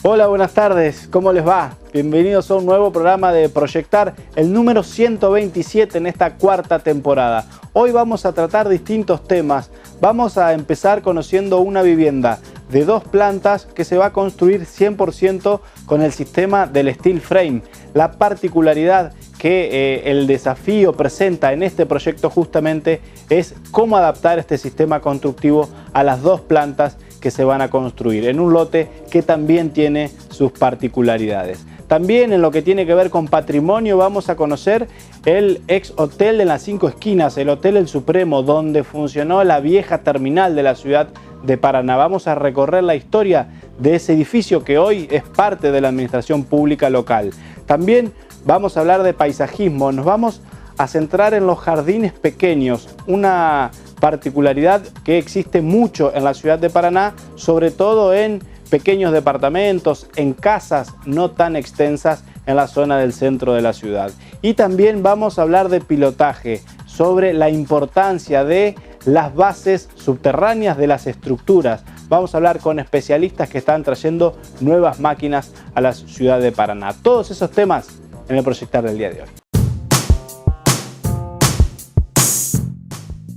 Hola, buenas tardes, ¿cómo les va? Bienvenidos a un nuevo programa de Proyectar, el número 127 en esta cuarta temporada. Hoy vamos a tratar distintos temas. Vamos a empezar conociendo una vivienda de 2 plantas que se va a construir 100% con el sistema del steel frame. La particularidad que el desafío presenta en este proyecto justamente es cómo adaptar este sistema constructivo a las 2 plantas que se van a construir en un lote que también tiene sus particularidades. También en lo que tiene que ver con patrimonio vamos a conocer el ex hotel de las 5 esquinas, el Hotel El Supremo, donde funcionó la vieja terminal de la ciudad de Paraná. Vamos a recorrer la historia de ese edificio que hoy es parte de la administración pública local. También vamos a hablar de paisajismo, nos vamos a centrar en los jardines pequeños, una particularidad que existe mucho en la ciudad de Paraná, sobre todo en pequeños departamentos, en casas no tan extensas en la zona del centro de la ciudad. Y también vamos a hablar de pilotaje, sobre la importancia de las bases subterráneas de las estructuras. Vamos a hablar con especialistas que están trayendo nuevas máquinas a la ciudad de Paraná. Todos esos temas en el Proyectar del día de hoy.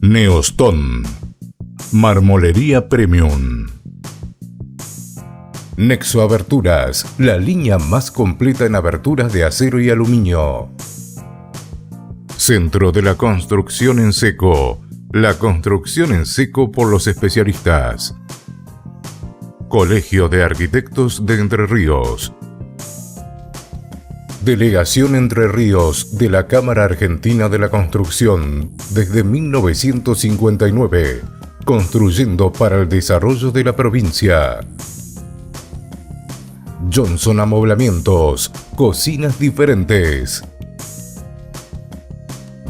Neostone, Marmolería Premium. Nexo Aberturas, la línea más completa en aberturas de acero y aluminio. Centro de la Construcción en Seco, la construcción en seco por los especialistas. Colegio de Arquitectos de Entre Ríos. Delegación Entre Ríos de la Cámara Argentina de la Construcción desde 1959, construyendo para el desarrollo de la provincia. Johnson Amoblamientos, cocinas diferentes.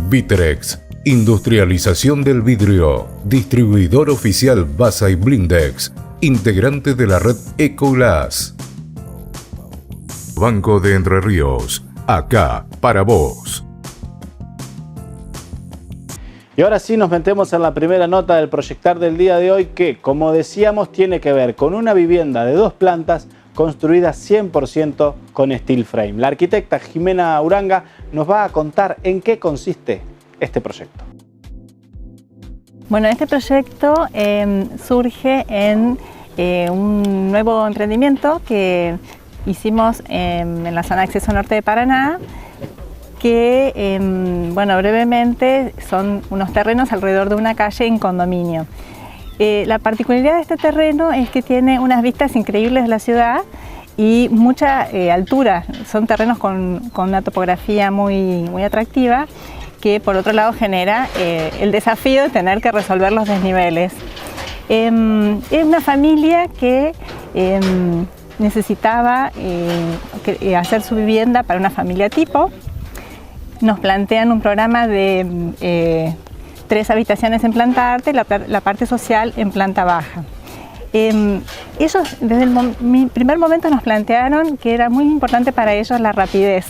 Vitrex, industrialización del vidrio, distribuidor oficial Basa y Blindex, integrante de la red Ecoglass. Banco de Entre Ríos, acá para vos. Y ahora sí nos metemos en la primera nota del Proyectar del día de hoy que, como decíamos, tiene que ver con una vivienda de 2 plantas construida 100% con steel frame. La arquitecta Jimena Uranga nos va a contar en qué consiste este proyecto. Bueno, este proyecto surge en un nuevo emprendimiento que hicimos en la zona de acceso norte de Paraná, que, bueno, brevemente son unos terrenos alrededor de una calle en condominio. La particularidad de este terreno es que tiene unas vistas increíbles de la ciudad y mucha altura. Son terrenos con una topografía muy atractiva, que por otro lado genera el desafío de tener que resolver los desniveles. Es una familia que necesitaba hacer su vivienda para una familia tipo. Nos plantean un programa de 3 habitaciones en planta alta y la parte social en planta baja. Ellos desde el primer momento nos plantearon que era muy importante para ellos la rapidez.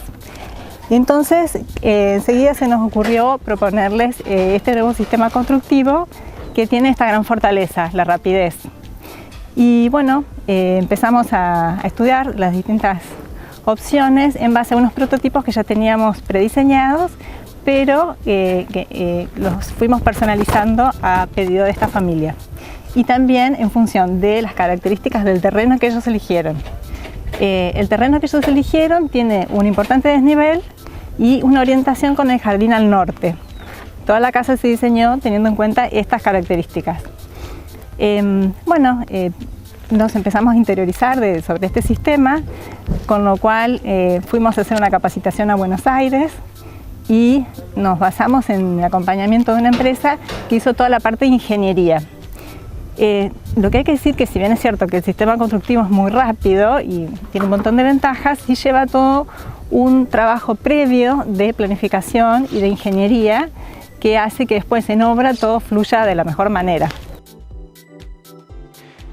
Entonces enseguida se nos ocurrió proponerles este nuevo sistema constructivo que tiene esta gran fortaleza, la rapidez. Y bueno, empezamos a estudiar las distintas opciones en base a unos prototipos que ya teníamos prediseñados, pero los fuimos personalizando a pedido de esta familia. Y también en función de las características del terreno que ellos eligieron. El terreno que ellos eligieron tiene un importante desnivel y una orientación con el jardín al norte. Toda la casa se diseñó teniendo en cuenta estas características. Nos empezamos a interiorizar sobre este sistema, con lo cual fuimos a hacer una capacitación a Buenos Aires y nos basamos en el acompañamiento de una empresa que hizo toda la parte de ingeniería. Lo que hay que decir que si bien es cierto que el sistema constructivo es muy rápido y tiene un montón de ventajas, sí lleva todo un trabajo previo de planificación y de ingeniería que hace que después en obra todo fluya de la mejor manera.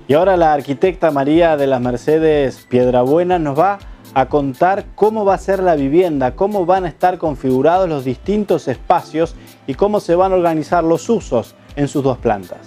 Y ahora la arquitecta María de las Mercedes Piedrabuena nos va a contar cómo va a ser la vivienda, cómo van a estar configurados los distintos espacios y cómo se van a organizar los usos en sus 2 plantas.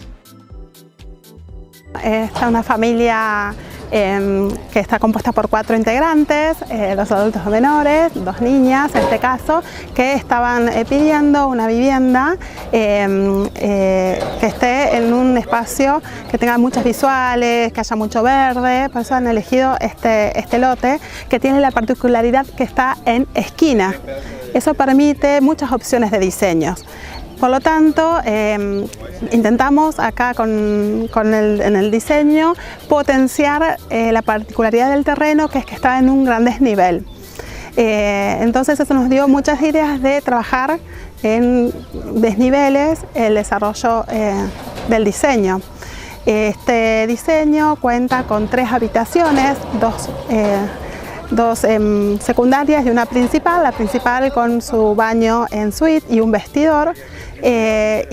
Esta es una familia que está compuesta por 4 integrantes, 2 adultos menores, 2 niñas en este caso, que estaban pidiendo una vivienda que esté en un espacio que tenga muchas visuales, que haya mucho verde. Por eso han elegido este lote, que tiene la particularidad que está en esquina. Eso permite muchas opciones de diseños. Por lo tanto, intentamos acá en el diseño potenciar la particularidad del terreno, que es que está en un gran desnivel. Entonces eso nos dio muchas ideas de trabajar en desniveles el desarrollo del diseño. Este diseño cuenta con 3 habitaciones, dos secundarias y una principal, la principal con su baño en suite y un vestidor. La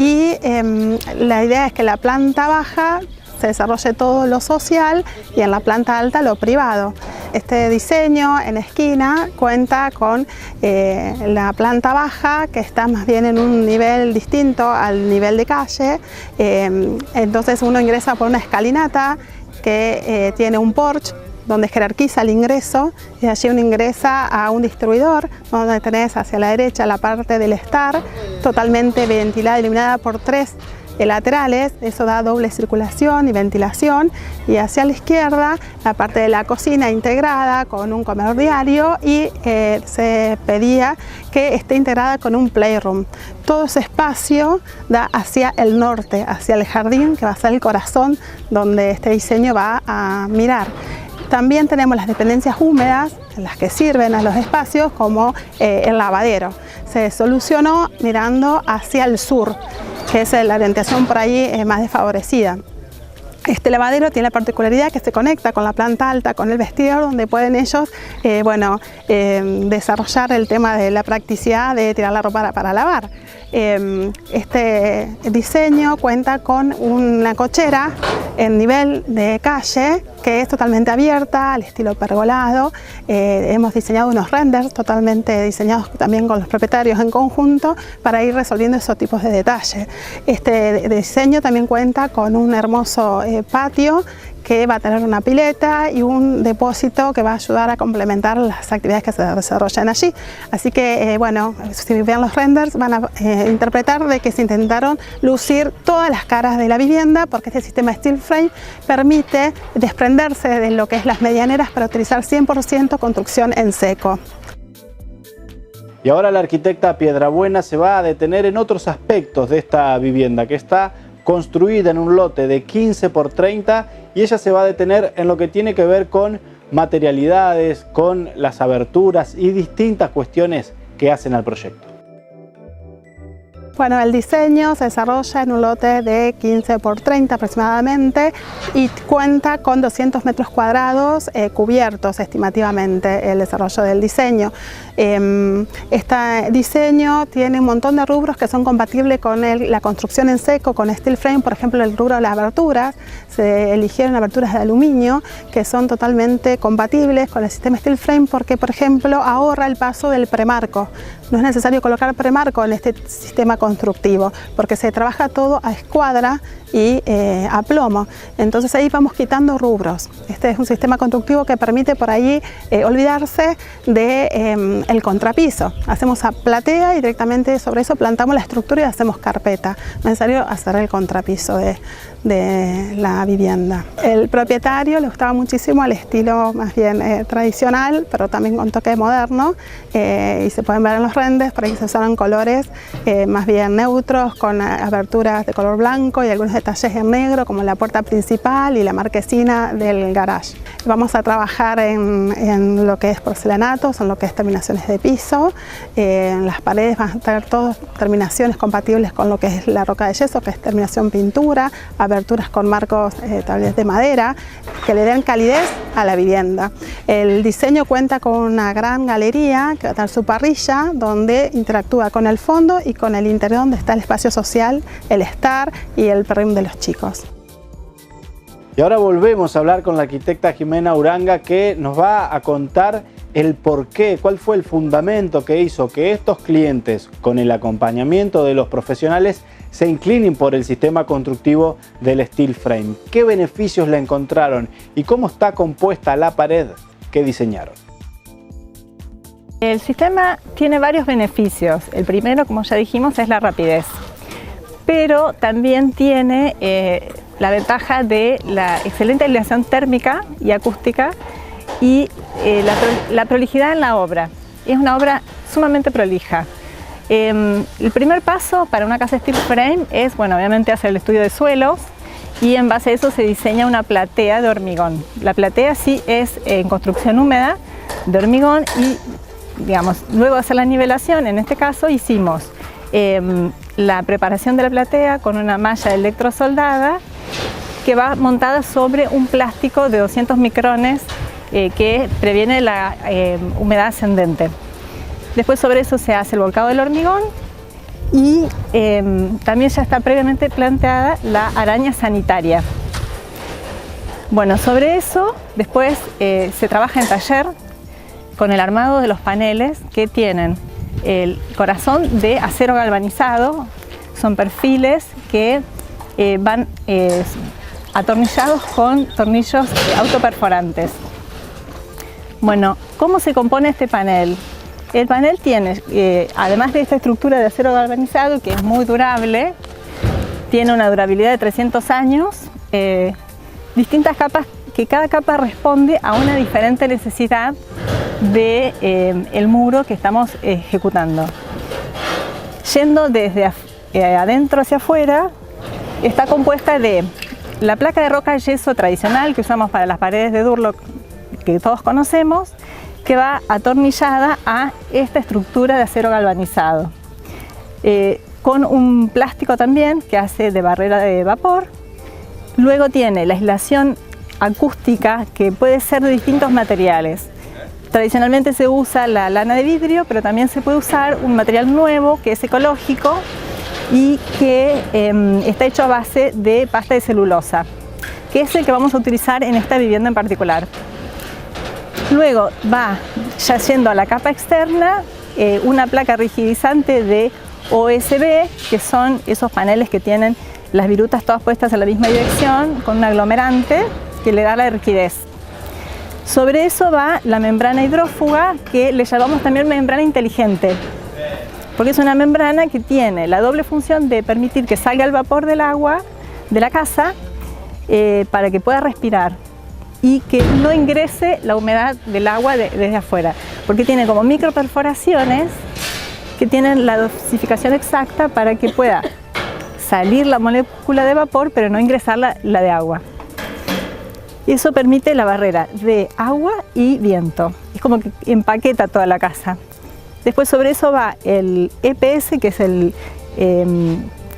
idea es que la planta baja se desarrolle todo lo social y en la planta alta lo privado. Este diseño en esquina cuenta con la planta baja, que está más bien en un nivel distinto al nivel de calle. Entonces uno ingresa por una escalinata que tiene un porche donde jerarquiza el ingreso, y allí uno ingresa a un distribuidor donde tenés hacia la derecha la parte del estar, totalmente ventilada y iluminada por 3 laterales. Eso da doble circulación y ventilación, y hacia la izquierda la parte de la cocina integrada con un comedor diario, y se pedía que esté integrada con un playroom. Todo ese espacio da hacia el norte, hacia el jardín, que va a ser el corazón donde este diseño va a mirar. También tenemos las dependencias húmedas, en las que sirven a los espacios, como el lavadero. Se solucionó mirando hacia el sur, que es la orientación por ahí más desfavorecida. Este lavadero tiene la particularidad que se conecta con la planta alta, con el vestidor, donde pueden ellos desarrollar el tema de la practicidad de tirar la ropa para lavar. Este diseño cuenta con una cochera en nivel de calle, que es totalmente abierta, al estilo pergolado. Hemos diseñado unos renders totalmente diseñados también con los propietarios en conjunto, para ir resolviendo esos tipos de detalles. Este diseño también cuenta con un hermoso patio, que va a tener una pileta y un depósito que va a ayudar a complementar las actividades que se desarrollan allí. Así que, bueno, si vean los renders van a interpretar de que se intentaron lucir todas las caras de la vivienda, porque este sistema steel frame permite desprenderse de lo que es las medianeras para utilizar 100% construcción en seco. Y ahora la arquitecta Piedrabuena se va a detener en otros aspectos de esta vivienda, que está construida en un lote de 15 por 30, y ella se va a detener en lo que tiene que ver con materialidades, con las aberturas y distintas cuestiones que hacen al proyecto. Bueno, el diseño se desarrolla en un lote de 15 por 30 aproximadamente, y cuenta con 200 metros cuadrados cubiertos estimativamente el desarrollo del diseño. Este diseño tiene un montón de rubros que son compatibles con la construcción en seco, con steel frame. Por ejemplo, el rubro de las aberturas, se eligieron aberturas de aluminio que son totalmente compatibles con el sistema steel frame, porque, por ejemplo, ahorra el paso del premarco. No es necesario colocar premarco en este sistema constructivo, porque se trabaja todo a escuadra y a plomo. Entonces ahí vamos quitando rubros. Este es un sistema constructivo que permite por ahí olvidarse de el contrapiso. Hacemos a platea y directamente sobre eso plantamos la estructura y hacemos carpeta. No es necesario hacer el contrapiso de la vivienda. El propietario le gustaba muchísimo el estilo más bien tradicional, pero también con toque moderno, y se pueden ver en los renders. Por ahí se usaron colores más bien neutros, con aberturas de color blanco y algunos detalles en negro, como la puerta principal y la marquesina del garage. Vamos a trabajar en lo que es porcelanato, en lo que es terminaciones de piso. En las paredes van a tener todas terminaciones compatibles con lo que es la roca de yeso, que es terminación pintura, aberturas con marcos tal vez de madera, que le den calidez a la vivienda. El diseño cuenta con una gran galería que va a tener su parrilla, donde interactúa con el fondo y con el interior, donde está el espacio social, el estar y el perrín de los chicos. Y ahora volvemos a hablar con la arquitecta Jimena Uranga, que nos va a contar el por qué, cuál fue el fundamento que hizo que estos clientes, con el acompañamiento de los profesionales, se inclinen por el sistema constructivo del steel frame. ¿Qué beneficios le encontraron y cómo está compuesta la pared que diseñaron? El sistema tiene varios beneficios. El primero, como ya dijimos, es la rapidez, pero también tiene la ventaja de la excelente aislación térmica y acústica y la prolijidad en la obra. Es una obra sumamente prolija. El primer paso para una casa steel frame es, bueno, obviamente hacer el estudio de suelos y en base a eso se diseña una platea de hormigón. La platea sí es en construcción húmeda de hormigón y, digamos, luego de hacer la nivelación, en este caso hicimos la preparación de la platea con una malla electrosoldada que va montada sobre un plástico de 200 micrones que previene la humedad ascendente. Después sobre eso se hace el volcado del hormigón y también ya está previamente planteada la araña sanitaria. Bueno, sobre eso después se trabaja en taller con el armado de los paneles que tienen el corazón de acero galvanizado. Son perfiles que van atornillados con tornillos autoperforantes. Bueno, ¿cómo se compone este panel? El panel tiene, además de esta estructura de acero galvanizado que es muy durable, tiene una durabilidad de 300 años, distintas capas que cada capa responde a una diferente necesidad del muro que estamos ejecutando. Yendo desde adentro hacia afuera, está compuesta de la placa de roca yeso tradicional que usamos para las paredes de Durlock que todos conocemos, que va atornillada a esta estructura de acero galvanizado, con un plástico también que hace de barrera de vapor. Luego tiene la aislación acústica que puede ser de distintos materiales. Tradicionalmente se usa la lana de vidrio, pero también se puede usar un material nuevo que es ecológico y que está hecho a base de pasta de celulosa, que es el que vamos a utilizar en esta vivienda en particular. Luego va ya yendo a la capa externa una placa rigidizante de OSB, que son esos paneles que tienen las virutas todas puestas en la misma dirección, con un aglomerante que le da la rigidez. Sobre eso va la membrana hidrófuga, que le llamamos también membrana inteligente, porque es una membrana que tiene la doble función de permitir que salga el vapor del agua de la casa para que pueda respirar y que no ingrese la humedad del agua desde afuera, porque tiene como microperforaciones que tienen la dosificación exacta para que pueda salir la molécula de vapor pero no ingresar la de agua. Eso permite la barrera de agua y viento, es como que empaqueta toda la casa. Después sobre eso va el EPS, que es el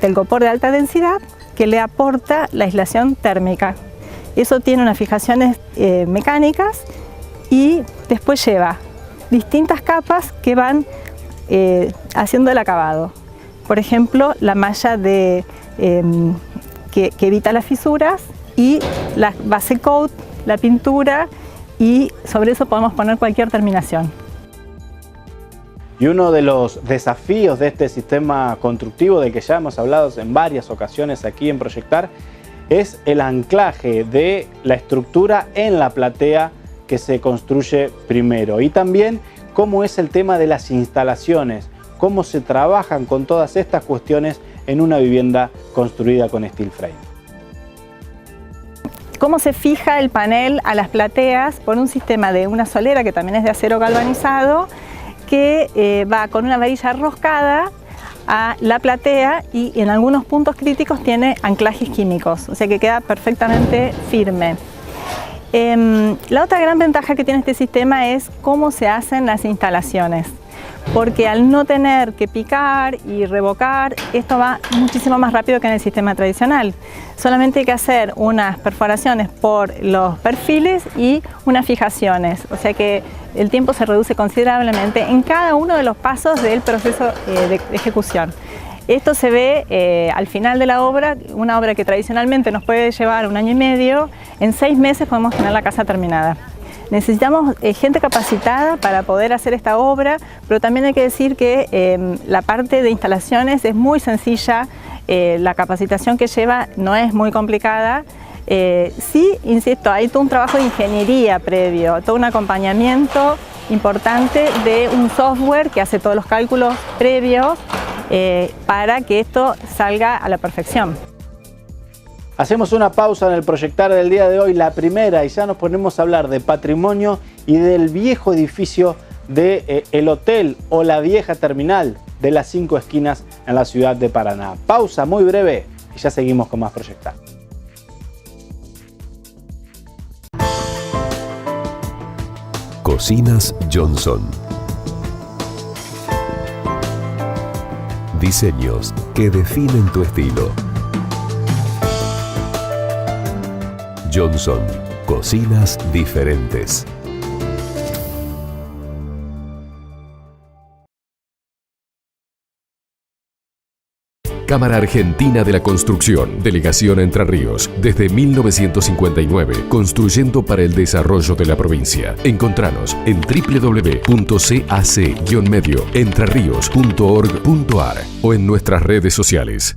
telgopor de alta densidad, que le aporta la aislación térmica. Eso tiene unas fijaciones mecánicas y después lleva distintas capas que van haciendo el acabado. Por ejemplo, la malla que evita las fisuras y la base coat, la pintura, y sobre eso podemos poner cualquier terminación. Y uno de los desafíos de este sistema constructivo, del que ya hemos hablado en varias ocasiones aquí en Proyectar, es el anclaje de la estructura en la platea que se construye primero. Y también cómo es el tema de las instalaciones, cómo se trabajan con todas estas cuestiones en una vivienda construida con steel frame. Cómo se fija el panel a las plateas por un sistema de una solera que también es de acero galvanizado, que va con una varilla roscada a la platea y en algunos puntos críticos tiene anclajes químicos, o sea que queda perfectamente firme. La otra gran ventaja que tiene este sistema es cómo se hacen las instalaciones, porque al no tener que picar y revocar, esto va muchísimo más rápido que en el sistema tradicional. Solamente hay que hacer unas perforaciones por los perfiles y unas fijaciones, o sea que el tiempo se reduce considerablemente en cada uno de los pasos del proceso de ejecución. Esto se ve al final de la obra, una obra que tradicionalmente nos puede llevar 1 año y medio, en 6 meses podemos tener la casa terminada. Necesitamos gente capacitada para poder hacer esta obra, pero también hay que decir que la parte de instalaciones es muy sencilla, la capacitación que lleva no es muy complicada. Sí, insisto, hay todo un trabajo de ingeniería previo, todo un acompañamiento importante de un software que hace todos los cálculos previos para que esto salga a la perfección. Hacemos una pausa en el proyectar del día de hoy, la primera, y ya nos ponemos a hablar de patrimonio y del viejo edificio del hotel o la vieja terminal de las 5 esquinas en la ciudad de Paraná. Pausa muy breve y ya seguimos con más proyectar. Cocinas Johnson. Diseños que definen tu estilo. Johnson, cocinas diferentes. Cámara Argentina de la Construcción, Delegación Entre Ríos, desde 1959, construyendo para el desarrollo de la provincia. Encontranos en www.cac-medioentreríos.org.ar o en nuestras redes sociales.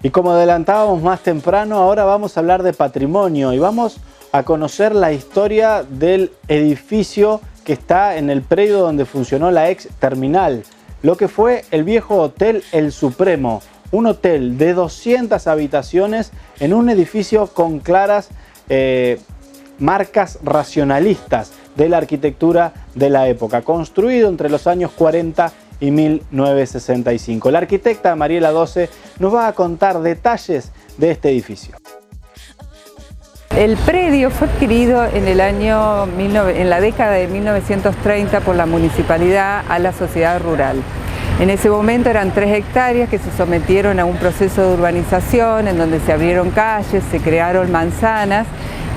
Y como adelantábamos más temprano, ahora vamos a hablar de patrimonio y vamos a conocer la historia del edificio que está en el predio donde funcionó la ex terminal, lo que fue el viejo Hotel El Supremo, un hotel de 200 habitaciones en un edificio con claras marcas racionalistas de la arquitectura de la época, construido entre los años 40 y 1965. La arquitecta Mariela Doce nos va a contar detalles de este edificio. El predio fue adquirido en la década de 1930 por la municipalidad a la sociedad rural. En ese momento eran 3 hectáreas que se sometieron a un proceso de urbanización en donde se abrieron calles, se crearon manzanas,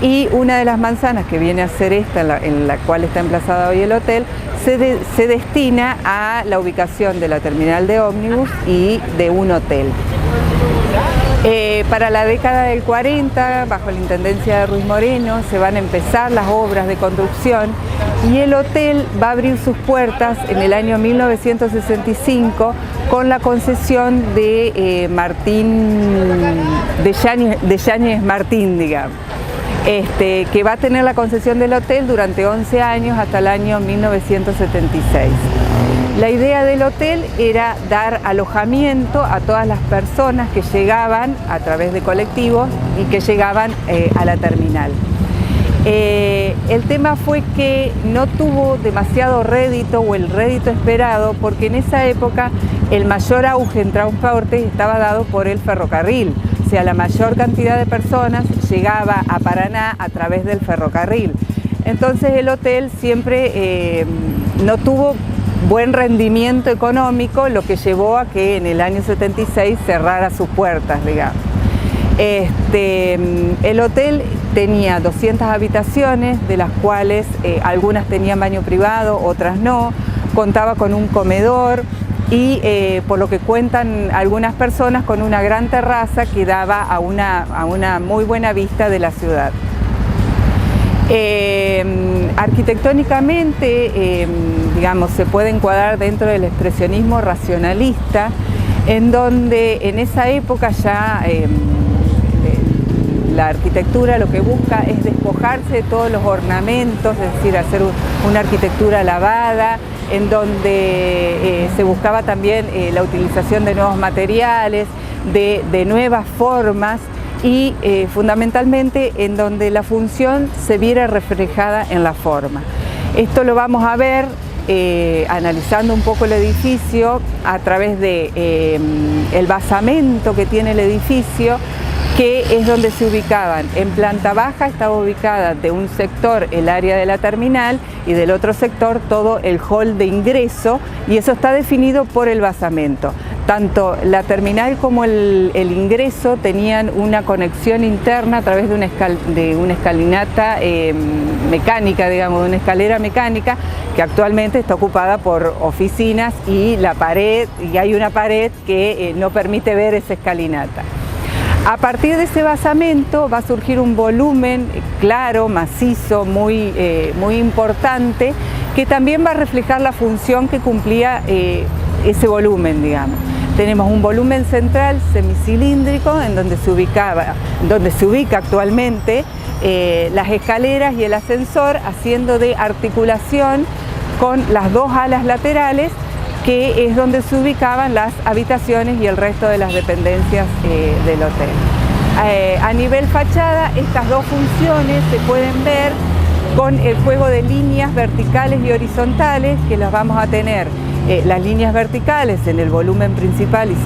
y una de las manzanas, que viene a ser esta en la cual está emplazada hoy el hotel, se destina a la ubicación de la terminal de ómnibus y de un hotel. Para la década del 40, bajo la intendencia de Ruiz Moreno, se van a empezar las obras de construcción y el hotel va a abrir sus puertas en el año 1965 con la concesión de Yáñez Martín, digamos. Que va a tener la concesión del hotel durante 11 años hasta el año 1976. La idea del hotel era dar alojamiento a todas las personas que llegaban a través de colectivos y que llegaban a la terminal. El tema fue que no tuvo demasiado rédito o el rédito esperado porque en esa época el mayor auge en transporte estaba dado por el ferrocarril. O sea, la mayor cantidad de personas llegaba a Paraná a través del ferrocarril. Entonces el hotel siempre no tuvo buen rendimiento económico, lo que llevó a que en el año 76 cerrara sus puertas, digamos. El hotel tenía 200 habitaciones, de las cuales algunas tenían baño privado, otras no. Contaba con un comedor y, por lo que cuentan algunas personas, con una gran terraza que daba a una muy buena vista de la ciudad. Arquitectónicamente, digamos, se puede encuadrar dentro del expresionismo racionalista, en donde en esa época ya la arquitectura lo que busca es despojarse de todos los ornamentos, es decir, hacer una arquitectura lavada, en donde se buscaba también la utilización de nuevos materiales, de nuevas formas y fundamentalmente en donde la función se viera reflejada en la forma. Esto lo vamos a ver analizando un poco el edificio a través de el basamento que tiene el edificio, que es donde se ubicaban. En planta baja estaba ubicada de un sector el área de la terminal y del otro sector todo el hall de ingreso, y eso está definido por el basamento. tanto la terminal como el ingreso tenían una conexión interna a través de una escalinata mecánica, digamos, de una escalera mecánica que actualmente está ocupada por oficinas y hay una pared que no permite ver esa escalinata. A partir de ese basamento va a surgir un volumen claro, macizo, muy importante, que también va a reflejar la función que cumplía ese volumen, digamos. Tenemos un volumen central semicilíndrico en donde se ubica actualmente las escaleras y el ascensor, haciendo de articulación con las dos alas laterales, que es donde se ubicaban las habitaciones y el resto de las dependencias del hotel. A nivel fachada, estas dos funciones se pueden ver con el juego de líneas verticales y horizontales, que las vamos a tener. Las líneas verticales en el volumen principal y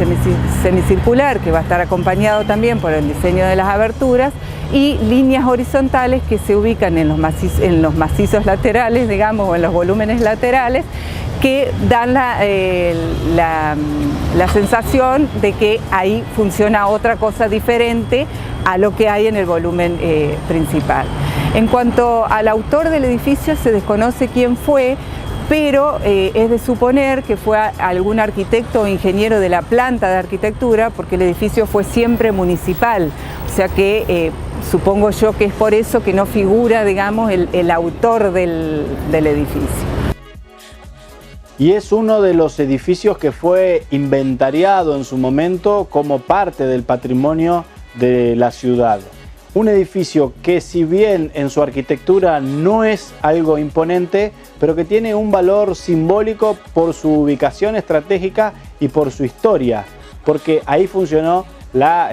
semicircular, que va a estar acompañado también por el diseño de las aberturas, y líneas horizontales que se ubican en los macizos laterales, digamos, o en los volúmenes laterales, que dan la sensación de que ahí funciona otra cosa diferente a lo que hay en el volumen principal. En cuanto al autor del edificio, se desconoce quién fue, pero es de suponer que fue algún arquitecto o ingeniero de la planta de arquitectura, porque el edificio fue siempre municipal, o sea que supongo yo que es por eso que no figura, digamos, el autor del edificio. Y es uno de los edificios que fue inventariado en su momento como parte del patrimonio de la ciudad. Un edificio que, si bien en su arquitectura no es algo imponente, pero que tiene un valor simbólico por su ubicación estratégica y por su historia, porque ahí funcionó la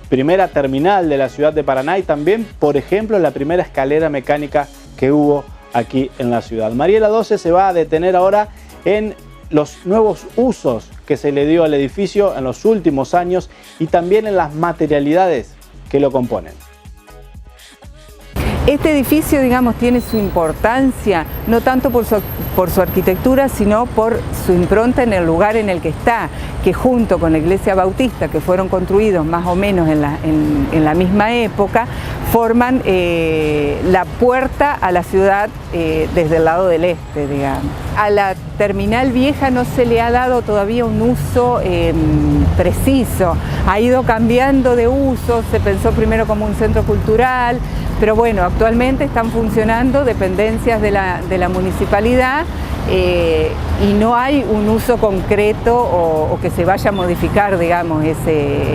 primera terminal de la ciudad de Paraná y también, por ejemplo, la primera escalera mecánica que hubo aquí en la ciudad. Mariela Doce se va a detener ahora en los nuevos usos que se le dio al edificio en los últimos años y también en las materialidades que lo componen. Este edificio, digamos, tiene su importancia, no tanto por su arquitectura, sino por su impronta en el lugar en el que está, que junto con la iglesia bautista, que fueron construidos más o menos en la misma época, forman la puerta a la ciudad desde el lado del este, digamos. A la terminal vieja no se le ha dado todavía un uso preciso, ha ido cambiando de uso, se pensó primero como un centro cultural, pero bueno, actualmente están funcionando dependencias de la municipalidad y no hay un uso concreto o que se vaya a modificar, digamos, ese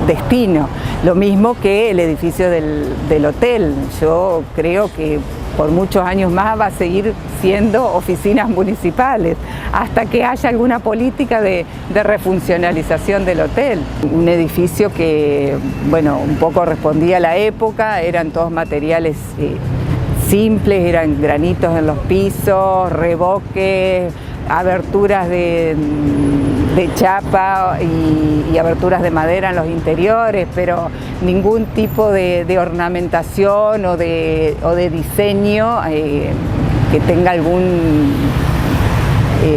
destino. Lo mismo que el edificio del hotel. Yo creo que por muchos años más va a seguir siendo oficinas municipales, hasta que haya alguna política de refuncionalización del hotel. Un edificio que, bueno, un poco respondía a la época, eran todos materiales simples, eran granitos en los pisos, revoques, aberturas de chapa y aberturas de madera en los interiores, pero ningún tipo de ornamentación o de diseño que tenga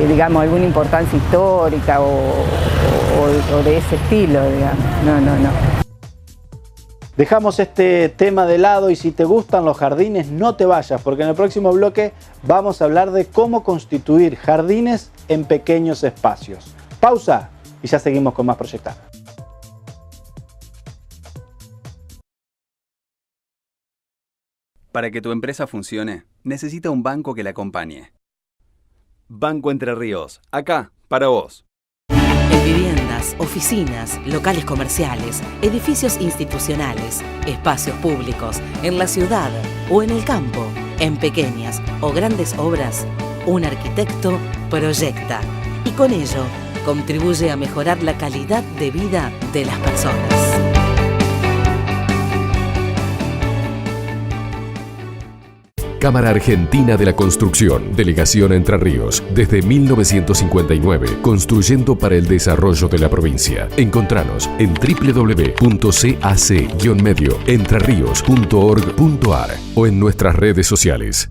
digamos, alguna importancia histórica o de ese estilo, digamos. No. Dejamos este tema de lado y si te gustan los jardines, no te vayas, porque en el próximo bloque vamos a hablar de cómo constituir jardines en pequeños espacios. Pausa y ya seguimos con más Proyectar. Para que tu empresa funcione, necesita un banco que la acompañe. Banco Entre Ríos, acá, para vos. En viviendas, oficinas, locales comerciales, edificios institucionales, espacios públicos, en la ciudad o en el campo, en pequeñas o grandes obras, un arquitecto proyecta y con ello contribuye a mejorar la calidad de vida de las personas. Cámara Argentina de la Construcción, Delegación Entre Ríos, desde 1959, construyendo para el desarrollo de la provincia. Encontranos en www.cac-medioentreríos.org.ar o en nuestras redes sociales.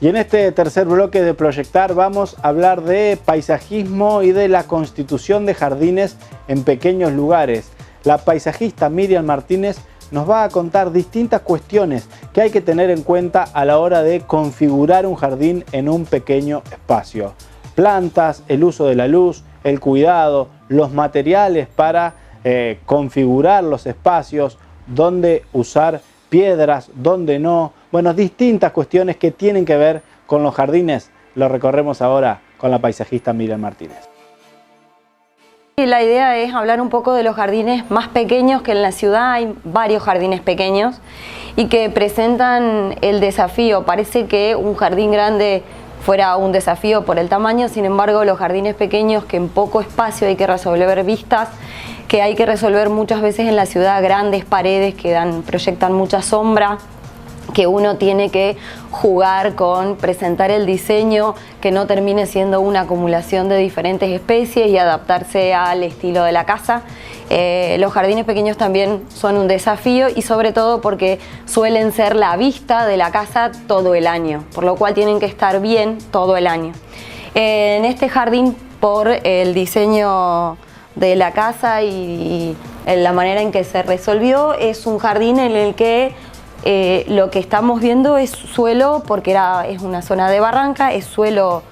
Y en este tercer bloque de Proyectar vamos a hablar de paisajismo y de la constitución de jardines en pequeños lugares. La paisajista Miriam Martínez nos va a contar distintas cuestiones que hay que tener en cuenta a la hora de configurar un jardín en un pequeño espacio. Plantas, el uso de la luz, el cuidado, los materiales para configurar los espacios, dónde usar piedras, dónde no. Bueno, distintas cuestiones que tienen que ver con los jardines. Lo recorremos ahora con la paisajista Miriam Martínez. La idea es hablar un poco de los jardines más pequeños, que en la ciudad hay varios jardines pequeños y que presentan el desafío. Parece que un jardín grande fuera un desafío por el tamaño, sin embargo los jardines pequeños, que en poco espacio hay que resolver vistas, que hay que resolver muchas veces en la ciudad, grandes paredes que proyectan mucha sombra, que uno tiene que jugar con presentar el diseño que no termine siendo una acumulación de diferentes especies y adaptarse al estilo de la casa. Los jardines pequeños también son un desafío y sobre todo porque suelen ser la vista de la casa todo el año, por lo cual tienen que estar bien todo el año. En este jardín, por el diseño de la casa y la manera en que se resolvió, es un jardín en el que lo que estamos viendo es suelo, porque es una zona de barranca, es suelo,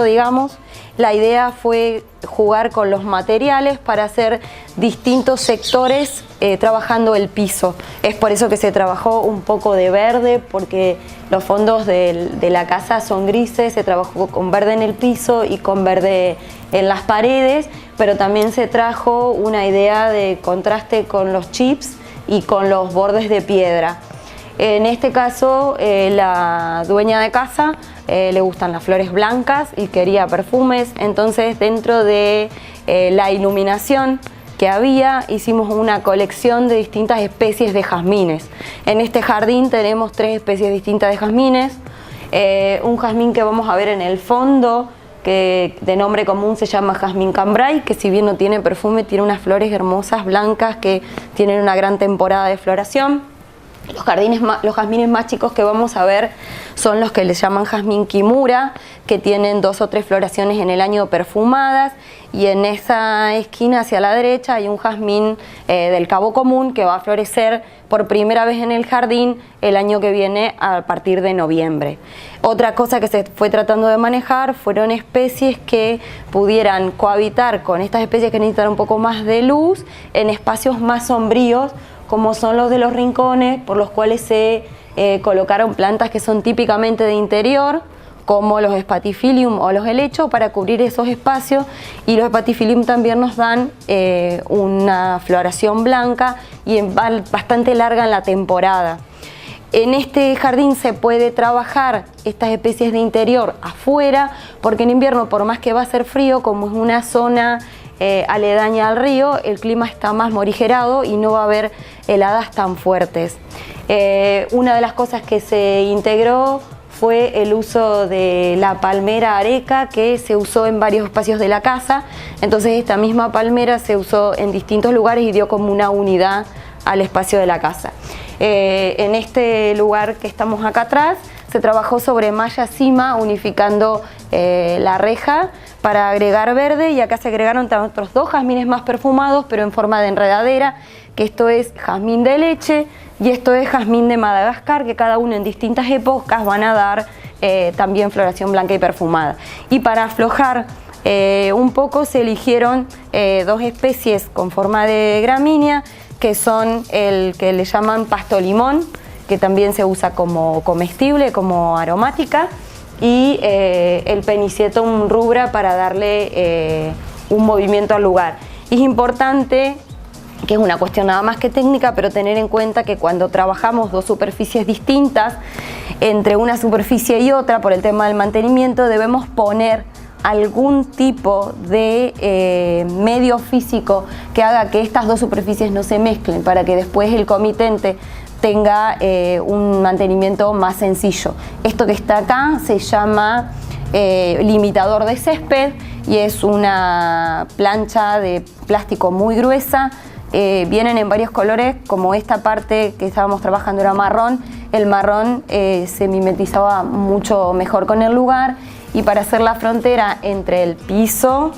digamos. La idea fue jugar con los materiales para hacer distintos sectores trabajando el piso. Es por eso que se trabajó un poco de verde, porque los fondos de la casa son grises, se trabajó con verde en el piso y con verde en las paredes, pero también se trajo una idea de contraste con los chips y con los bordes de piedra. En este caso, la dueña de casa le gustan las flores blancas y quería perfumes, entonces dentro de la iluminación que había, hicimos una colección de distintas especies de jazmines. En este jardín tenemos 3 especies distintas de jazmines, un jazmín que vamos a ver en el fondo, que de nombre común se llama jazmín cambrai, que si bien no tiene perfume, tiene unas flores hermosas blancas que tienen una gran temporada de floración. Los jazmines más chicos que vamos a ver son los que les llaman jazmín kimura, que tienen 2 o 3 floraciones en el año perfumadas, y en esa esquina hacia la derecha hay un jazmín del cabo común que va a florecer por primera vez en el jardín el año que viene a partir de noviembre. Otra cosa que se fue tratando de manejar fueron especies que pudieran cohabitar con estas especies que necesitan un poco más de luz en espacios más sombríos, como son los de los rincones, por los cuales se colocaron plantas que son típicamente de interior, como los Spathiphyllum o los helechos, para cubrir esos espacios, y los Spathiphyllum también nos dan una floración blanca y bastante larga en la temporada. En este jardín se puede trabajar estas especies de interior afuera, porque en invierno, por más que va a ser frío, como es una zona aledaña al río, el clima está más morigerado y no va a haber heladas tan fuertes. Una de las cosas que se integró fue el uso de la palmera areca, que se usó en varios espacios de la casa. Entonces esta misma palmera se usó en distintos lugares y dio como una unidad al espacio de la casa. En este lugar que estamos acá atrás se trabajó sobre malla cima, unificando la reja para agregar verde, y acá se agregaron otros 2 jazmines más perfumados, pero en forma de enredadera, que esto es jazmín de leche y esto es jazmín de Madagascar, que cada uno en distintas épocas van a dar también floración blanca y perfumada. Y para aflojar un poco se eligieron 2 especies con forma de gramínea, que son el que le llaman pasto limón, que también se usa como comestible, como aromática, y el Penicietum rubra para darle un movimiento al lugar. Y es importante, que es una cuestión nada más que técnica, pero tener en cuenta que cuando trabajamos 2 superficies distintas, entre una superficie y otra, por el tema del mantenimiento, debemos poner algún tipo de medio físico que haga que estas 2 superficies no se mezclen, para que después el comitente tenga un mantenimiento más sencillo. Esto que está acá se llama limitador de césped y es una plancha de plástico muy gruesa. Vienen en varios colores, como esta parte que estábamos trabajando era marrón, el marrón se mimetizaba mucho mejor con el lugar, y para hacer la frontera entre el piso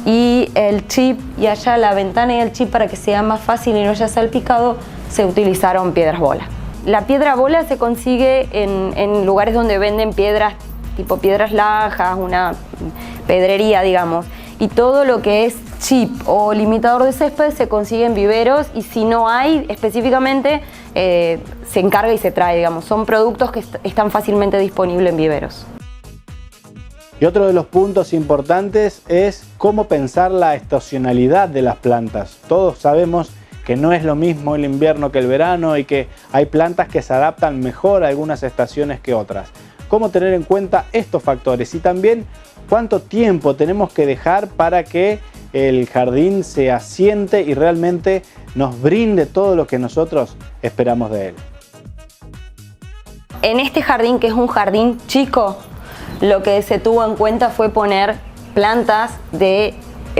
y el chip, y allá la ventana y el chip, para que sea más fácil y no haya salpicado, se utilizaron piedras bola. La piedra bola se consigue en lugares donde venden piedras, tipo piedras lajas, una pedrería, digamos. Y todo lo que es chip o limitador de césped se consigue en viveros, y si no hay específicamente, se encarga y se trae, digamos. Son productos que están fácilmente disponibles en viveros. Y otro de los puntos importantes es cómo pensar la estacionalidad de las plantas. Todos sabemos que no es lo mismo el invierno que el verano y que hay plantas que se adaptan mejor a algunas estaciones que otras. ¿Cómo tener en cuenta estos factores? Y también cuánto tiempo tenemos que dejar para que el jardín se asiente y realmente nos brinde todo lo que nosotros esperamos de él. En este jardín, que es un jardín chico, lo que se tuvo en cuenta fue poner plantas de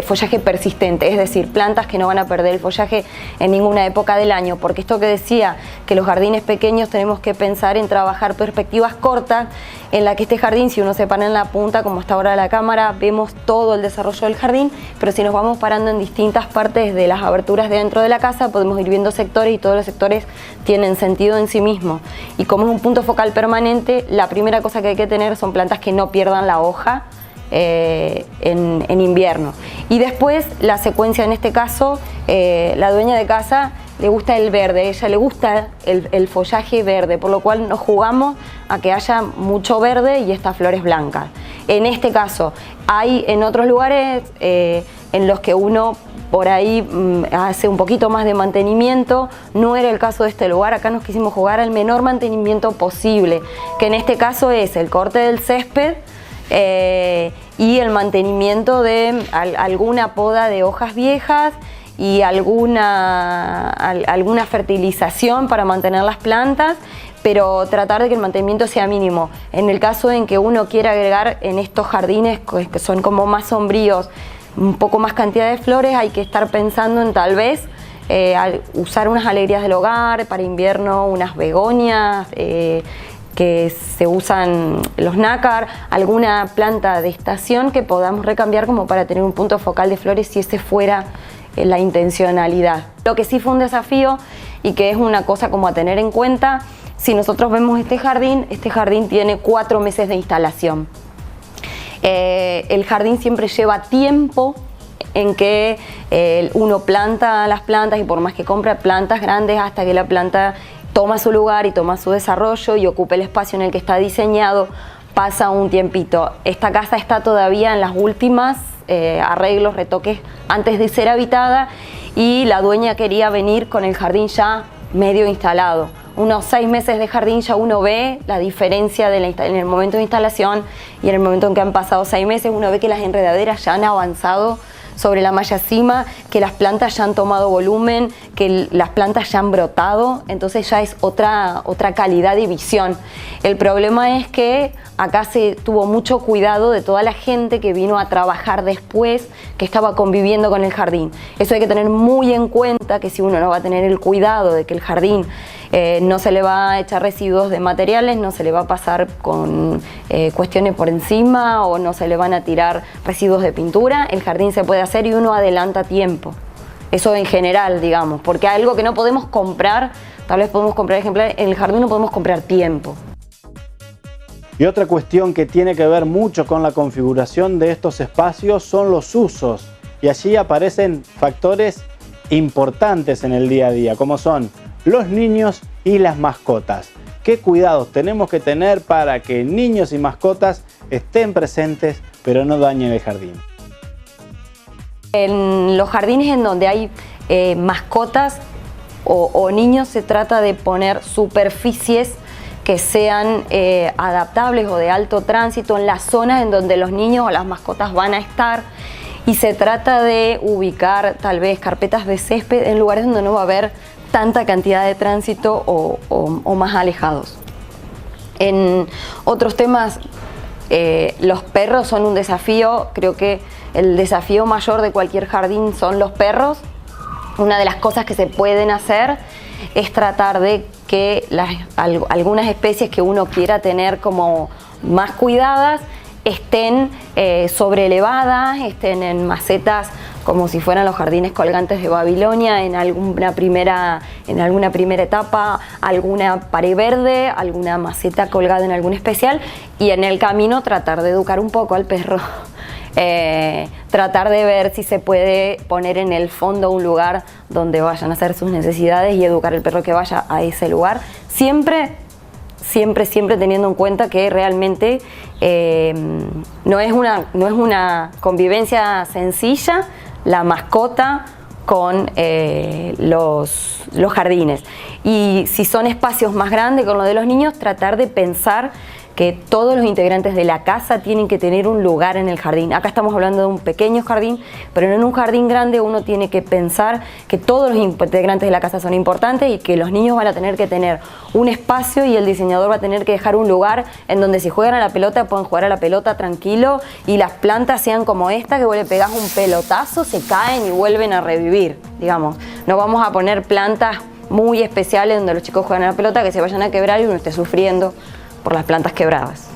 follaje persistente, es decir, plantas que no van a perder el follaje en ninguna época del año, porque esto que decía, que los jardines pequeños tenemos que pensar en trabajar perspectivas cortas, en la que este jardín, si uno se para en la punta, como está ahora la cámara, vemos todo el desarrollo del jardín, pero si nos vamos parando en distintas partes de las aberturas dentro de la casa, podemos ir viendo sectores, y todos los sectores tienen sentido en sí mismos. Y como es un punto focal permanente, la primera cosa que hay que tener son plantas que no pierdan la hoja en invierno. Y después la secuencia, en este caso, la dueña de casa le gusta el verde, a ella le gusta el follaje verde, por lo cual nos jugamos a que haya mucho verde y estas flores blancas. En este caso, hay en otros lugares en los que uno por ahí hace un poquito más de mantenimiento. No era el caso de este lugar. Acá nos quisimos jugar al menor mantenimiento posible, que en este caso es el corte del césped, y el mantenimiento de alguna poda de hojas viejas y alguna fertilización para mantener las plantas, pero tratar de que el mantenimiento sea mínimo. En el caso en que uno quiera agregar en estos jardines que son como más sombríos un poco más cantidad de flores, hay que estar pensando en tal vez usar unas alegrías del hogar, para invierno unas begonias, que se usan los nácar, alguna planta de estación que podamos recambiar como para tener un punto focal de flores, si ese fuera la intencionalidad. Lo que sí fue un desafío, y que es una cosa como a tener en cuenta, si nosotros vemos este jardín tiene 4 meses de instalación. El jardín siempre lleva tiempo en que uno planta las plantas, y por más que compre plantas grandes, hasta que la planta toma su lugar y toma su desarrollo y ocupe el espacio en el que está diseñado, pasa un tiempito. Esta casa está todavía en las últimas arreglos, retoques antes de ser habitada, y la dueña quería venir con el jardín ya medio instalado. Unos 6 meses de jardín ya uno ve la diferencia en el momento de instalación y en el momento en que han pasado 6 meses, uno ve que las enredaderas ya han avanzado sobre la malla cima, que las plantas ya han tomado volumen, que las plantas ya han brotado, entonces ya es otra calidad de visión. El problema es que acá se tuvo mucho cuidado de toda la gente que vino a trabajar después, que estaba conviviendo con el jardín. Eso hay que tener muy en cuenta, que si uno no va a tener el cuidado de que el jardín no se le va a echar residuos de materiales, no se le va a pasar con cuestiones por encima, o no se le van a tirar residuos de pintura, el jardín se puede hacer y uno adelanta tiempo. Eso en general, digamos, porque algo que no podemos comprar, tal vez podemos comprar ejemplares, en el jardín no podemos comprar tiempo. Y otra cuestión que tiene que ver mucho con la configuración de estos espacios son los usos. Y allí aparecen factores importantes en el día a día, como son los niños y las mascotas. ¿Qué cuidados tenemos que tener para que niños y mascotas estén presentes pero no dañen el jardín? En los jardines en donde hay mascotas o niños, se trata de poner superficies que sean adaptables o de alto tránsito en las zonas en donde los niños o las mascotas van a estar, y se trata de ubicar tal vez carpetas de césped en lugares donde no va a haber tanta cantidad de tránsito o más alejados. En otros temas, los perros son un desafío. Creo que el desafío mayor de cualquier jardín son los perros. Una de las cosas que se pueden hacer es tratar de que algunas especies que uno quiera tener como más cuidadas estén sobreelevadas, estén en macetas como si fueran los jardines colgantes de Babilonia, en alguna primera etapa, alguna pared verde, alguna maceta colgada en algún especial, y en el camino tratar de educar un poco al perro. Tratar de ver si se puede poner en el fondo un lugar donde vayan a hacer sus necesidades y educar al perro que vaya a ese lugar. Siempre teniendo en cuenta que realmente no es una convivencia sencilla la mascota con los jardines. Y si son espacios más grandes con lo de los niños, tratar de pensar que todos los integrantes de la casa tienen que tener un lugar en el jardín. Acá estamos hablando de un pequeño jardín, pero en un jardín grande uno tiene que pensar que todos los integrantes de la casa son importantes y que los niños van a tener que tener un espacio y el diseñador va a tener que dejar un lugar en donde si juegan a la pelota puedan jugar a la pelota tranquilo y las plantas sean como esta, que vos le pegás un pelotazo, se caen y vuelven a revivir, digamos. No vamos a poner plantas muy especiales donde los chicos juegan a la pelota que se vayan a quebrar y uno esté sufriendo por las plantas quebradas.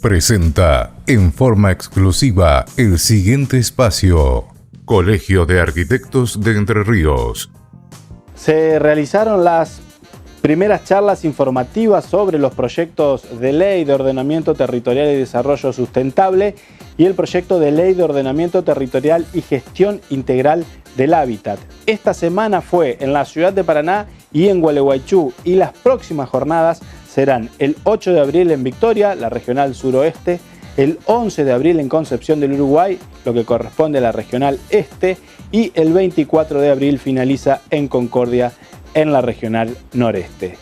Presenta en forma exclusiva el siguiente espacio. Colegio de Arquitectos de Entre Ríos. Se realizaron las primeras charlas informativas sobre los proyectos de ley de ordenamiento territorial y desarrollo sustentable y el proyecto de ley de ordenamiento territorial y gestión integral del hábitat. Esta semana fue en la ciudad de Paraná y en Gualeguaychú, y las próximas jornadas serán el 8 de abril en Victoria, la regional suroeste, el 11 de abril en Concepción del Uruguay, lo que corresponde a la regional este, y el 24 de abril finaliza en Concordia, en la regional noreste.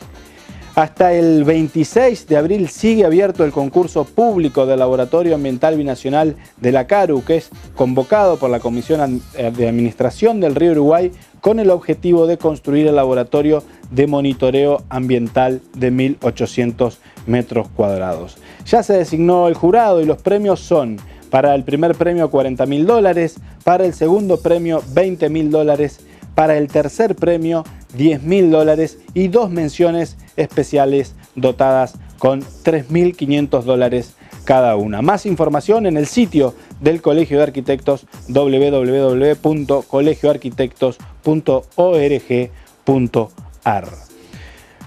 Hasta el 26 de abril sigue abierto el concurso público del Laboratorio Ambiental Binacional de la CARU, que es convocado por la Comisión de Administración del Río Uruguay con el objetivo de construir el laboratorio de monitoreo ambiental de 1.800 metros cuadrados. Ya se designó el jurado y los premios son: para el primer premio $40.000, para el segundo premio $20.000, para el tercer premio $10.000 y 2 menciones especiales dotadas con $3.500 cada una. Más información en el sitio del Colegio de Arquitectos, www.colegioarquitectos.org.ar.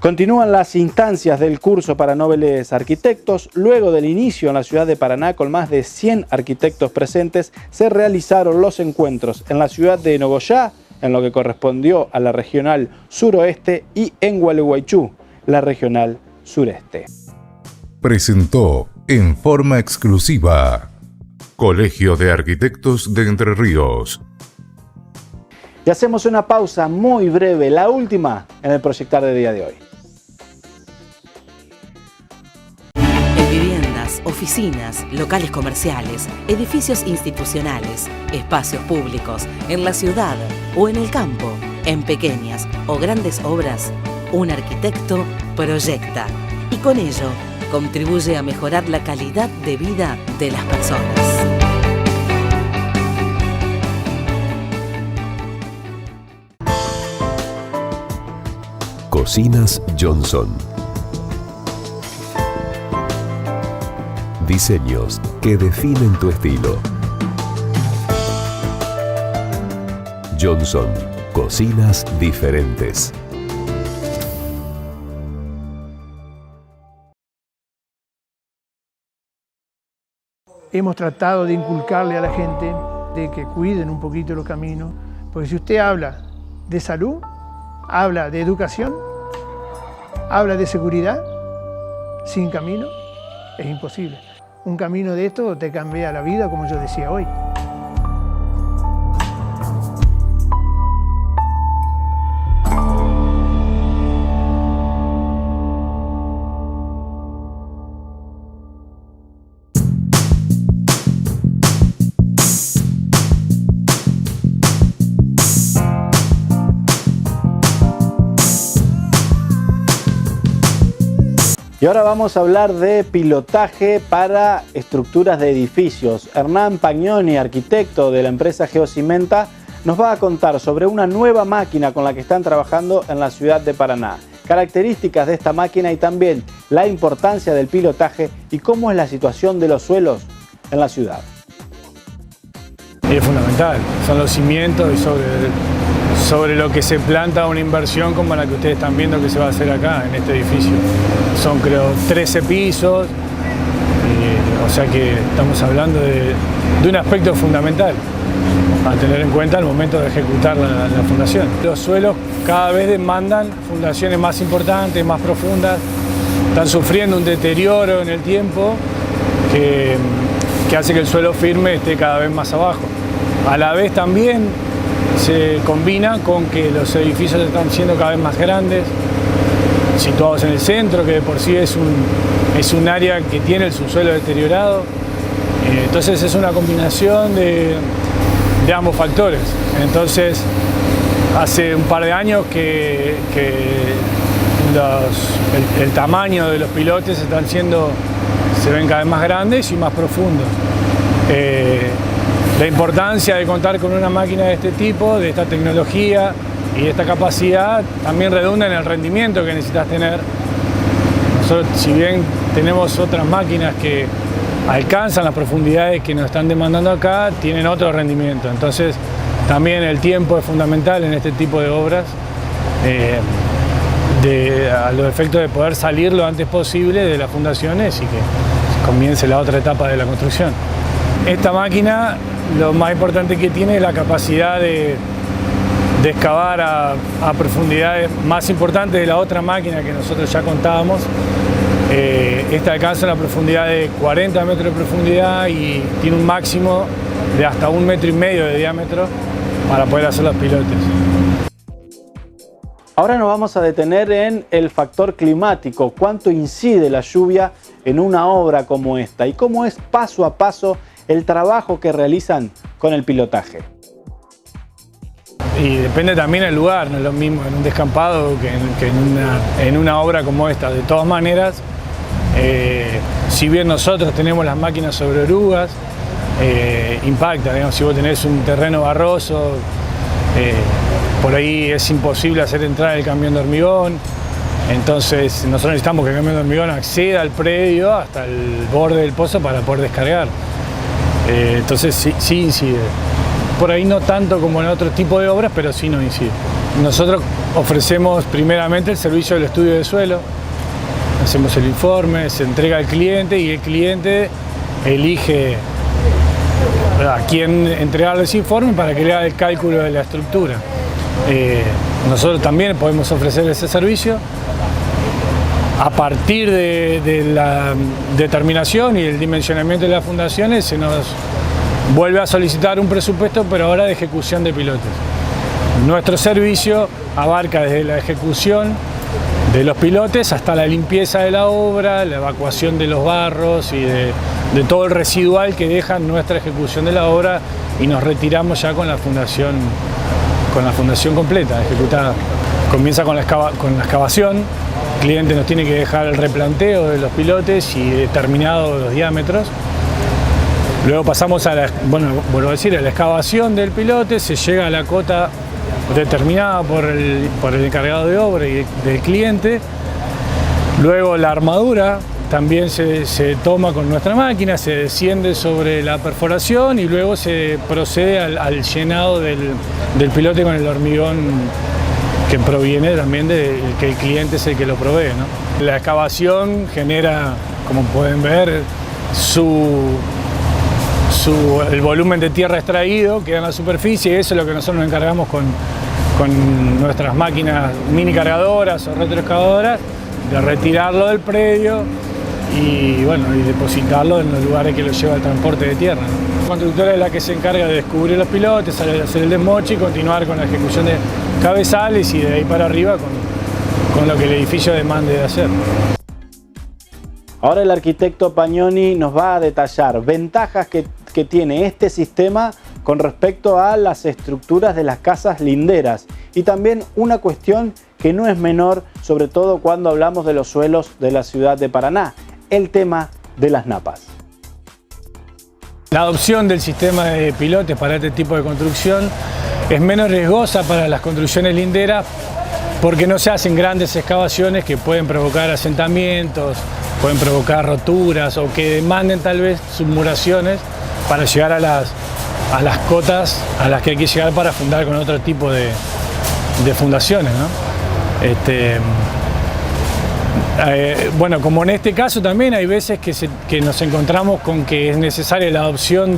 Continúan las instancias del curso para nobles arquitectos. Luego del inicio en la ciudad de Paraná con más de 100 arquitectos presentes, se realizaron los encuentros en la ciudad de Nogoyá, en lo que correspondió a la regional suroeste, y en Gualeguaychú, la regional sureste. Presentó en forma exclusiva Colegio de Arquitectos de Entre Ríos. Y hacemos una pausa muy breve, la última en el proyectar de día de hoy. En viviendas, oficinas, locales comerciales, edificios institucionales, espacios públicos, en la ciudad o en el campo, en pequeñas o grandes obras, un arquitecto proyecta y con ello contribuye a mejorar la calidad de vida de las personas. Cocinas Johnson. Diseños que definen tu estilo. Johnson, cocinas diferentes. Hemos tratado de inculcarle a la gente de que cuiden un poquito los caminos, porque si usted habla de salud, habla de educación, habla de seguridad, sin camino es imposible. Un camino de esto te cambia la vida, como yo decía hoy. Y ahora vamos a hablar de pilotaje para estructuras de edificios. Hernán Pagnoni, arquitecto de la empresa Geocimenta, nos va a contar sobre una nueva máquina con la que están trabajando en la ciudad de Paraná, características de esta máquina y también la importancia del pilotaje y cómo es la situación de los suelos en la ciudad. Es fundamental, son los cimientos y sobre lo que se planta una inversión como la que ustedes están viendo que se va a hacer acá en este edificio. Son, creo, 13 pisos, o sea que estamos hablando de un aspecto fundamental a tener en cuenta al momento de ejecutar la fundación. Los suelos cada vez demandan fundaciones más importantes, más profundas, están sufriendo un deterioro en el tiempo que hace que el suelo firme esté cada vez más abajo. A la vez también se combina con que los edificios están siendo cada vez más grandes, situados en el centro, que de por sí es un área que tiene el subsuelo deteriorado. Entonces es una combinación de ambos factores. Entonces hace un par de años que el tamaño de los pilotes se ven cada vez más grandes y más profundos. La importancia de contar con una máquina de este tipo, de esta tecnología y de esta capacidad también redunda en el rendimiento que necesitas tener. Nosotros, si bien tenemos otras máquinas que alcanzan las profundidades que nos están demandando acá, tienen otro rendimiento. Entonces también el tiempo es fundamental en este tipo de obras, a los efectos de poder salir lo antes posible de las fundaciones y que comience la otra etapa de la construcción. Esta máquina, lo más importante que tiene es la capacidad de excavar a profundidades más importantes de la otra máquina que nosotros ya contábamos. Esta alcanza una profundidad de 40 metros de profundidad y tiene un máximo de hasta 1,5 metros de diámetro para poder hacer los pilotes. Ahora nos vamos a detener en el factor climático, cuánto incide la lluvia en una obra como esta y cómo es paso a paso el trabajo que realizan con el pilotaje. Y depende también del lugar, no es lo mismo en un descampado que en una obra como esta. De todas maneras, si bien nosotros tenemos las máquinas sobre orugas, impacta, digamos, si vos tenés un terreno barroso, por ahí es imposible hacer entrar el camión de hormigón. Entonces nosotros necesitamos que el camión de hormigón acceda al predio hasta el borde del pozo para poder descargar. Entonces sí incide. Por ahí no tanto como en otro tipo de obras, pero sí nos incide. Nosotros ofrecemos primeramente el servicio del estudio de suelo. Hacemos el informe, se entrega al cliente y el cliente elige a quién entregarle ese informe para que le haga el cálculo de la estructura. Nosotros también podemos ofrecer ese servicio. A partir de la determinación y el dimensionamiento de las fundaciones se nos vuelve a solicitar un presupuesto, pero ahora de ejecución de pilotes. Nuestro servicio abarca desde la ejecución de los pilotes hasta la limpieza de la obra, la evacuación de los barros y de todo el residual que deja nuestra ejecución de la obra y nos retiramos ya con la fundación completa, ejecutada. Comienza con la excavación. El cliente nos tiene que dejar el replanteo de los pilotes y determinados los diámetros. Luego pasamos a la excavación del pilote, se llega a la cota determinada por el encargado de obra y del cliente. Luego la armadura también se toma con nuestra máquina, se desciende sobre la perforación y luego se procede al llenado del pilote con el hormigón que proviene también de que el cliente es el que lo provee, ¿no? La excavación genera, como pueden ver, el volumen de tierra extraído queda en la superficie y eso es lo que nosotros nos encargamos con nuestras máquinas mini cargadoras o retroexcavadoras, de retirarlo del predio y depositarlo en los lugares que lo lleva el transporte de tierra, ¿no? La constructora es la que se encarga de descubrir los pilotes, hacer el desmoche y continuar con la ejecución de cabezales y de ahí para arriba con lo que el edificio demande de hacer. Ahora el arquitecto Pagnoni nos va a detallar ventajas que tiene este sistema con respecto a las estructuras de las casas linderas y también una cuestión que no es menor, sobre todo cuando hablamos de los suelos de la ciudad de Paraná, el tema de las napas. La adopción del sistema de pilotes para este tipo de construcción es menos riesgosa para las construcciones linderas porque no se hacen grandes excavaciones que pueden provocar asentamientos, pueden provocar roturas o que demanden tal vez submuraciones para llegar a las cotas a las que hay que llegar para fundar con otro tipo de fundaciones, ¿no? Bueno, como en este caso también hay veces que nos encontramos con que es necesaria la adopción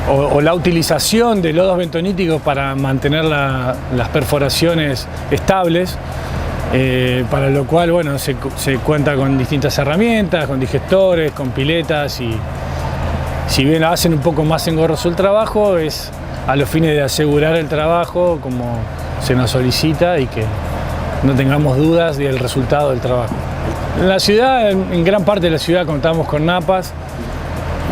o la utilización de lodos bentoníticos para mantener las perforaciones estables, para lo cual, bueno, se cuenta con distintas herramientas, con digestores, con piletas, y si bien hacen un poco más engorroso el trabajo, es a los fines de asegurar el trabajo como se nos solicita y que no tengamos dudas del resultado del trabajo. En la ciudad, en gran parte de la ciudad contamos con napas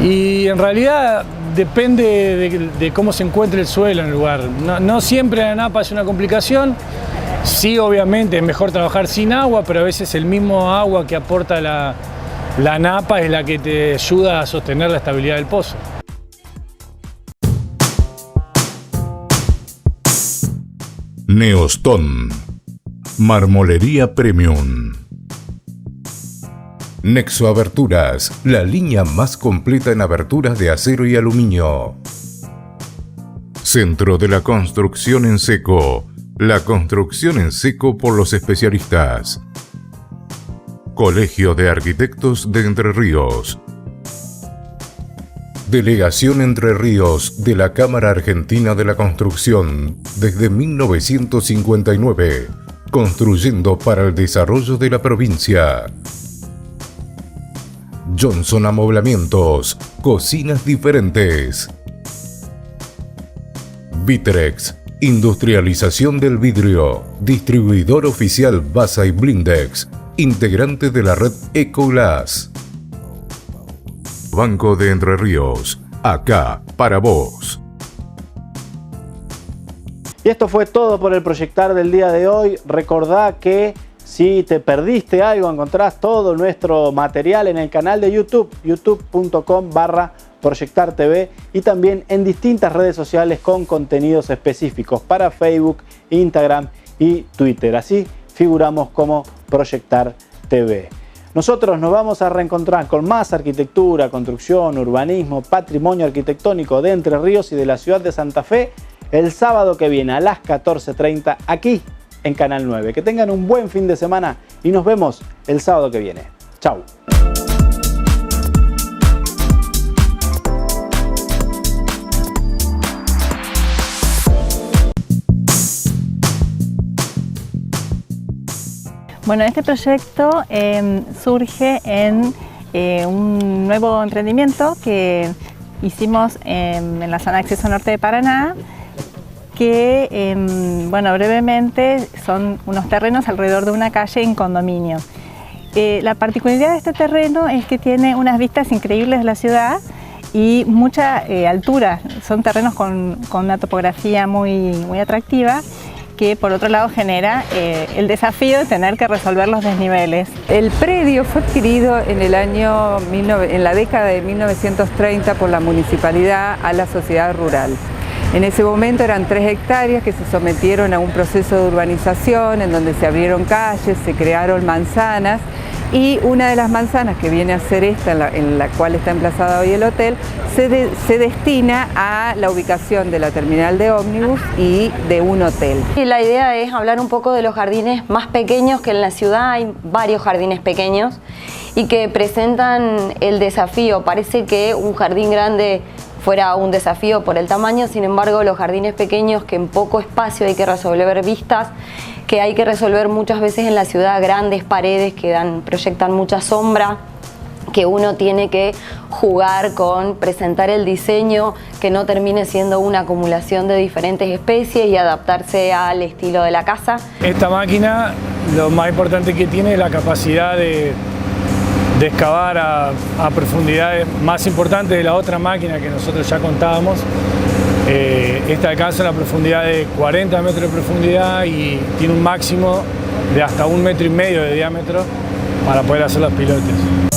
y en realidad depende de cómo se encuentre el suelo en el lugar. No siempre la napa es una complicación. Sí, obviamente es mejor trabajar sin agua, pero a veces el mismo agua que aporta la napa es la que te ayuda a sostener la estabilidad del pozo. Neostone, marmolería premium. Nexo Aberturas, la línea más completa en aberturas de acero y aluminio. Centro de la Construcción en Seco, la construcción en seco por los especialistas. Colegio de Arquitectos de Entre Ríos. Delegación Entre Ríos de la Cámara Argentina de la Construcción desde 1959, construyendo para el desarrollo de la provincia. Johnson Amoblamientos, cocinas diferentes. Vitrex, industrialización del vidrio, distribuidor oficial Basa y Blindex, integrante de la red Ecoglass. Banco de Entre Ríos, acá para vos. Y esto fue todo por el Proyectar del día de hoy. Recordá que si te perdiste algo, encontrás todo nuestro material en el canal de YouTube, youtube.com/ProyectarTV, y también en distintas redes sociales con contenidos específicos para Facebook, Instagram y Twitter. Así figuramos como Proyectar TV. Nosotros nos vamos a reencontrar con más arquitectura, construcción, urbanismo, patrimonio arquitectónico de Entre Ríos y de la ciudad de Santa Fe el sábado que viene a las 14:30 aquí en Canal 9. Que tengan un buen fin de semana y nos vemos el sábado que viene. Chau. Bueno, este proyecto surge en un nuevo emprendimiento que hicimos en la zona de acceso norte de Paraná, que, bueno, brevemente son unos terrenos alrededor de una calle en condominio. La particularidad de este terreno es que tiene unas vistas increíbles de la ciudad y mucha altura. Son terrenos con una topografía muy atractiva, que por otro lado genera el desafío de tener que resolver los desniveles. El predio fue adquirido en la década de 1930 por la municipalidad a la sociedad rural. En ese momento eran 3 hectáreas que se sometieron a un proceso de urbanización en donde se abrieron calles, se crearon manzanas, y una de las manzanas, que viene a ser esta en la cual está emplazada hoy el hotel, se destina a la ubicación de la terminal de ómnibus y de un hotel. Y la idea es hablar un poco de los jardines más pequeños, que en la ciudad hay varios jardines pequeños y que presentan el desafío. Parece que un jardín grande fuera un desafío por el tamaño, sin embargo los jardines pequeños, que en poco espacio hay que resolver vistas, que hay que resolver muchas veces en la ciudad, grandes paredes que proyectan mucha sombra, que uno tiene que jugar con presentar el diseño que no termine siendo una acumulación de diferentes especies y adaptarse al estilo de la casa. Esta máquina, lo más importante que tiene es la capacidad de excavar a profundidades más importantes de la otra máquina que nosotros ya contábamos. Esta alcanza una profundidad de 40 metros de profundidad y tiene un máximo de hasta 1,5 metros de diámetro para poder hacer los pilotes.